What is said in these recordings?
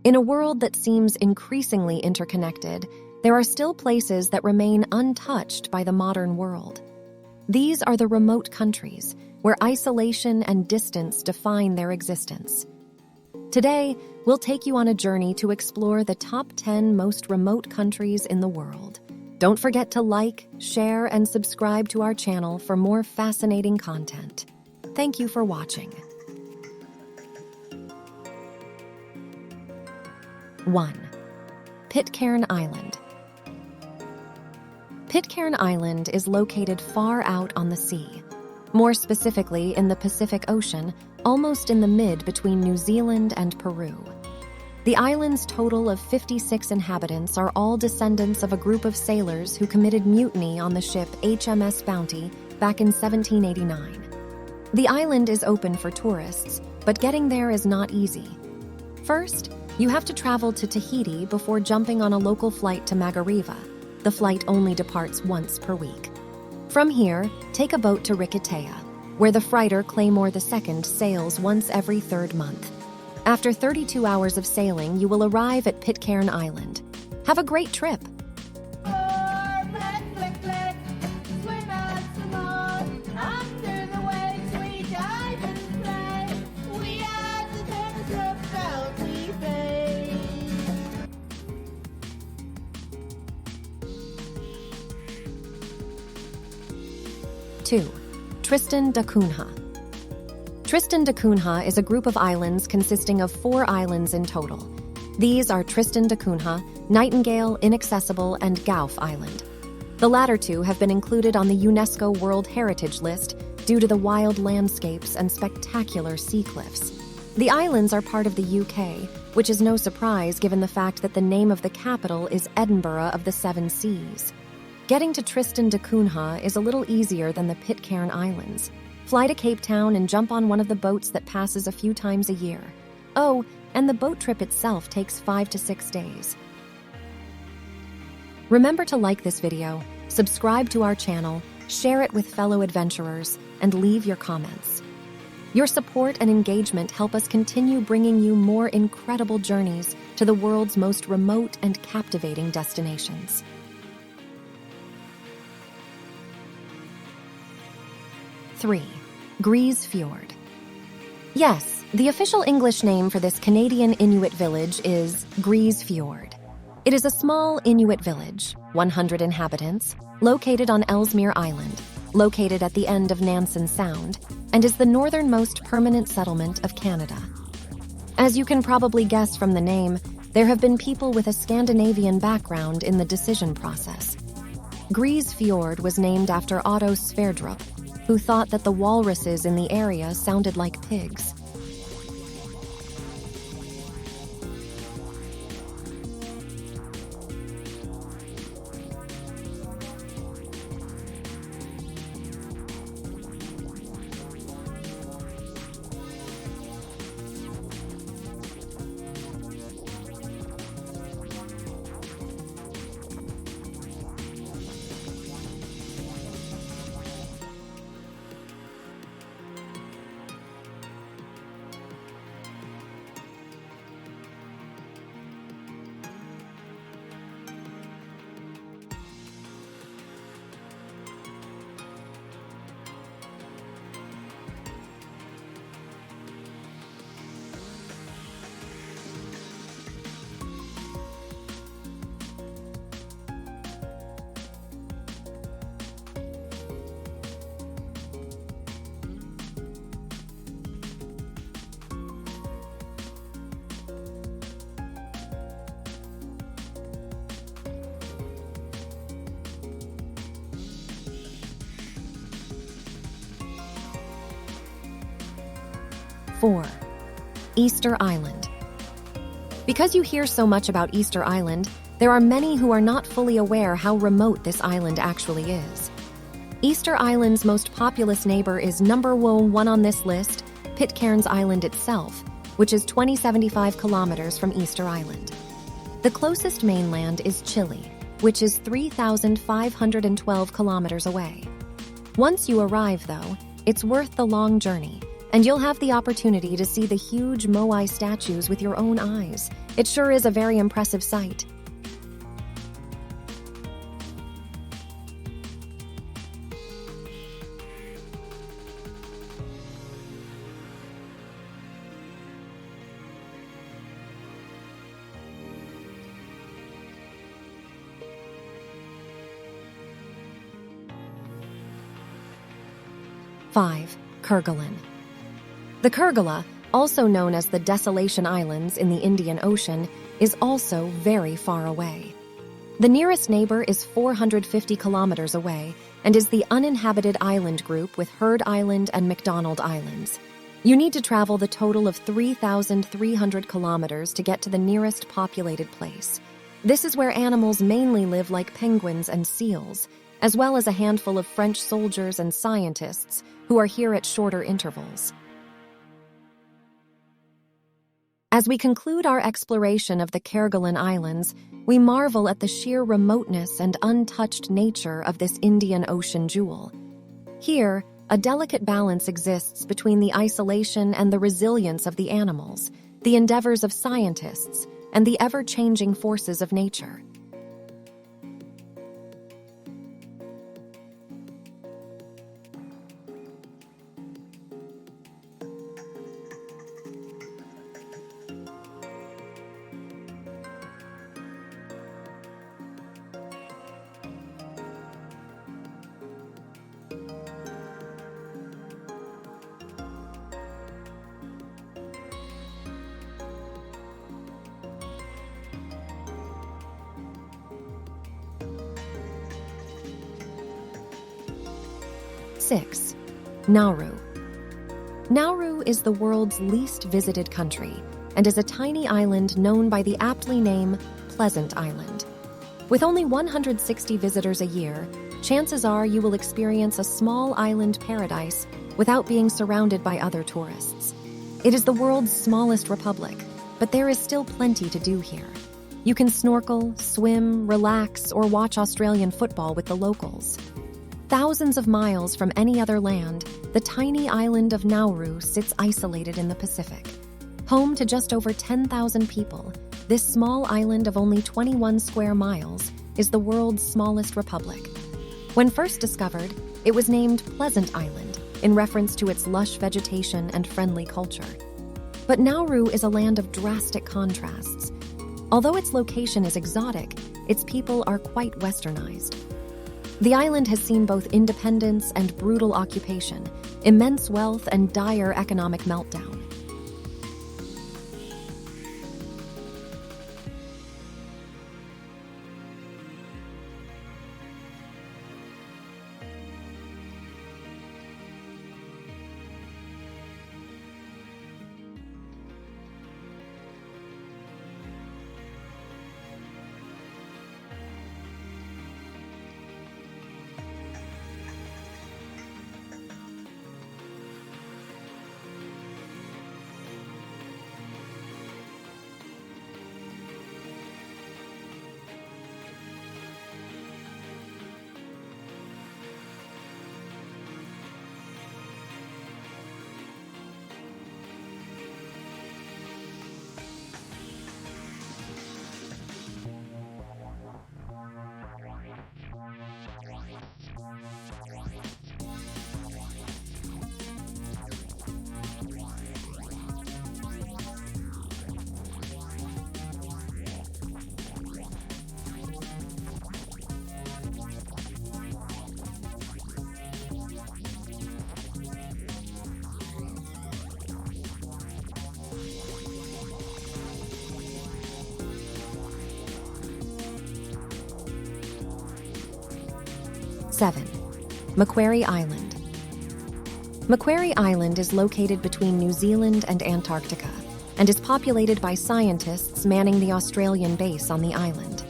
In a world that seems increasingly interconnected, there are still places that remain untouched by the modern world. These are the remote countries, where isolation and distance define their existence. Today, we'll take you on a journey to explore the top 10 most remote countries in the world. Don't forget to like, share, and subscribe to our channel for more fascinating content. Thank you for watching. 1. Pitcairn Island. Pitcairn Island is located far out on the sea, more specifically in the Pacific Ocean, almost in the mid between New Zealand and Peru. The island's total of 56 inhabitants are all descendants of a group of sailors who committed mutiny on the ship HMS Bounty back in 1789. The island is open for tourists, but getting there is not easy. First, you have to travel to Tahiti before jumping on a local flight to Margareva. The flight only departs once per week. From here, take a boat to Rikitea, where the freighter Claymore II sails once every third month. After 32 hours of sailing, you will arrive at Pitcairn Island. Have a great trip! Two, Tristan da Cunha. Tristan da Cunha is a group of islands consisting of 4 islands in total. These are Tristan da Cunha, Nightingale, Inaccessible, and Gowf Island. The latter 2 have been included on the UNESCO World Heritage List due to the wild landscapes and spectacular sea cliffs. The islands are part of the UK, which is no surprise given the fact that the name of the capital is Edinburgh of the Seven Seas. Getting to Tristan da Cunha is a little easier than the Pitcairn Islands. Fly to Cape Town and jump on one of the boats that passes a few times a year. Oh, and the boat trip itself takes 5 to 6 days. Remember to like this video, subscribe to our channel, share it with fellow adventurers, and leave your comments. Your support and engagement help us continue bringing you more incredible journeys to the world's most remote and captivating destinations. 3. Grise Fjord. Yes, the official English name for this Canadian Inuit village is Grise Fjord. It is a small Inuit village, 100 inhabitants, located on Ellesmere Island, located at the end of Nansen Sound, and is the northernmost permanent settlement of Canada. As you can probably guess from the name, there have been people with a Scandinavian background in the decision process. Grise Fjord was named after Otto Sverdrup, who thought that the walruses in the area sounded like pigs. Four, Easter Island. Because you hear so much about Easter Island, there are many who are not fully aware how remote this island actually is. Easter Island's most populous neighbor is number one on this list, Pitcairn Island itself, which is 2,075 kilometers from Easter Island. The closest mainland is Chile, which is 3,512 kilometers away. Once you arrive, though, it's worth the long journey, And you'll have the opportunity to see the huge moai statues with your own eyes. It sure is a very impressive sight. Five, Kerguelen. The Kerguelen, also known as the Desolation Islands in the Indian Ocean, is also very far away. The nearest neighbor is 450 kilometers away and is the uninhabited island group with Heard Island and McDonald Islands. You need to travel the total of 3,300 kilometers to get to the nearest populated place. This is where animals mainly live like penguins and seals, as well as a handful of French soldiers and scientists who are here at shorter intervals. As we conclude our exploration of the Kerguelen Islands, we marvel at the sheer remoteness and untouched nature of this Indian Ocean jewel. Here, a delicate balance exists between the isolation and the resilience of the animals, the endeavors of scientists, and the ever-changing forces of nature. Six, Nauru. Nauru is the world's least visited country and is a tiny island known by the aptly named Pleasant Island. With only 160 visitors a year, chances are you will experience a small island paradise without being surrounded by other tourists. It is the world's smallest republic, but there is still plenty to do here. You can snorkel, swim, relax, or watch Australian football with the locals. Thousands of miles from any other land, the tiny island of Nauru sits isolated in the Pacific. Home to just over 10,000 people, this small island of only 21 square miles is the world's smallest republic. When first discovered, it was named Pleasant Island in reference to its lush vegetation and friendly culture. But Nauru is a land of drastic contrasts. Although its location is exotic, its people are quite westernized. The island has seen both independence and brutal occupation, immense wealth and dire economic meltdown. Seven, Macquarie Island. Macquarie Island is located between New Zealand and Antarctica and is populated by scientists manning the Australian base on the island.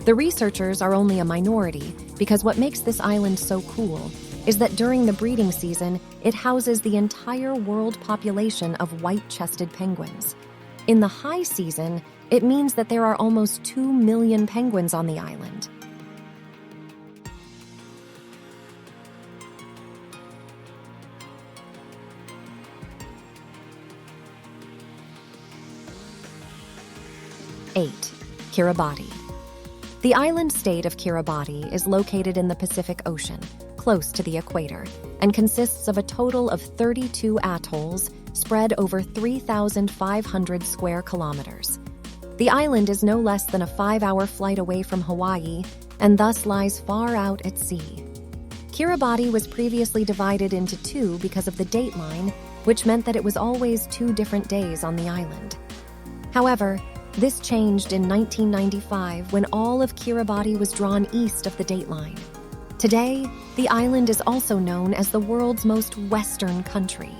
The researchers are only a minority because what makes this island so cool is that during the breeding season, it houses the entire world population of white-chested penguins. In the high season, it means that there are almost 2 million penguins on the island. 8. Kiribati. The island state of Kiribati is located in the Pacific Ocean, close to the equator, and consists of a total of 32 atolls spread over 3,500 square kilometers. The island is no less than a 5-hour flight away from Hawaii and thus lies far out at sea. Kiribati was previously divided into two because of the dateline, which meant that it was always 2 different days on the island. However, this changed in 1995 when all of Kiribati was drawn east of the dateline. Today, the island is also known as the world's most western country.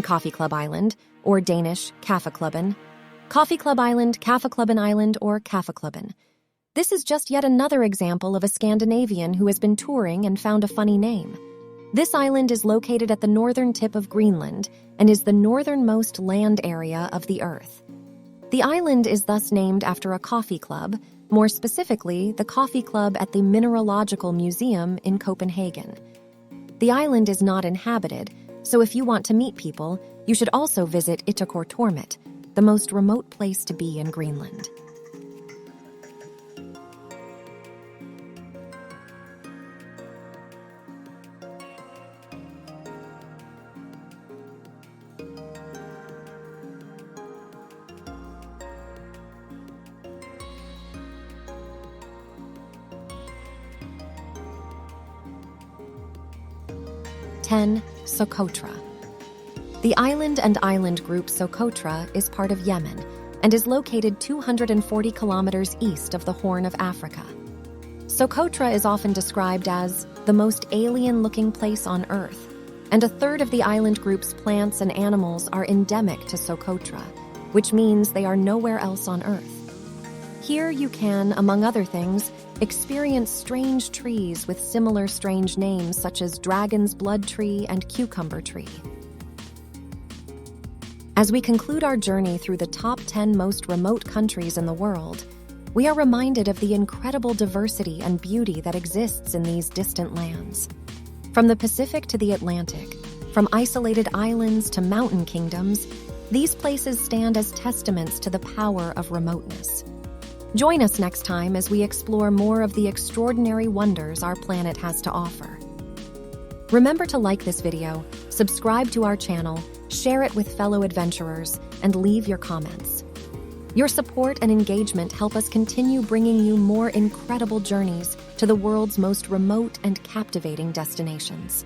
Coffee Club Island, or Danish Kaffeklubben. Coffee Club Island, Kaffeklubben Island, or Kaffeklubben. This is just yet another example of a Scandinavian who has been touring and found a funny name. This island is located at the northern tip of Greenland and is the northernmost land area of the Earth. The island is thus named after a coffee club, more specifically, the coffee club at the Mineralogical Museum in Copenhagen. The island is not inhabited, so if you want to meet people, you should also visit Ittoqqortoormiit, the most remote place to be in Greenland. Socotra. The island and island group Socotra is part of Yemen and is located 240 kilometers east of the Horn of Africa. Socotra is often described as the most alien-looking place on Earth, and a third of the island group's plants and animals are endemic to Socotra, which means they are nowhere else on Earth. Here you can, among other things, experience strange trees with similar strange names such as dragon's blood tree and cucumber tree. As we conclude our journey through the top 10 most remote countries in the world, we are reminded of the incredible diversity and beauty that exists in these distant lands. From the Pacific to the Atlantic, from isolated islands to mountain kingdoms, these places stand as testaments to the power of remoteness. Join us next time as we explore more of the extraordinary wonders our planet has to offer. Remember to like this video, subscribe to our channel, share it with fellow adventurers, and leave your comments. Your support and engagement help us continue bringing you more incredible journeys to the world's most remote and captivating destinations.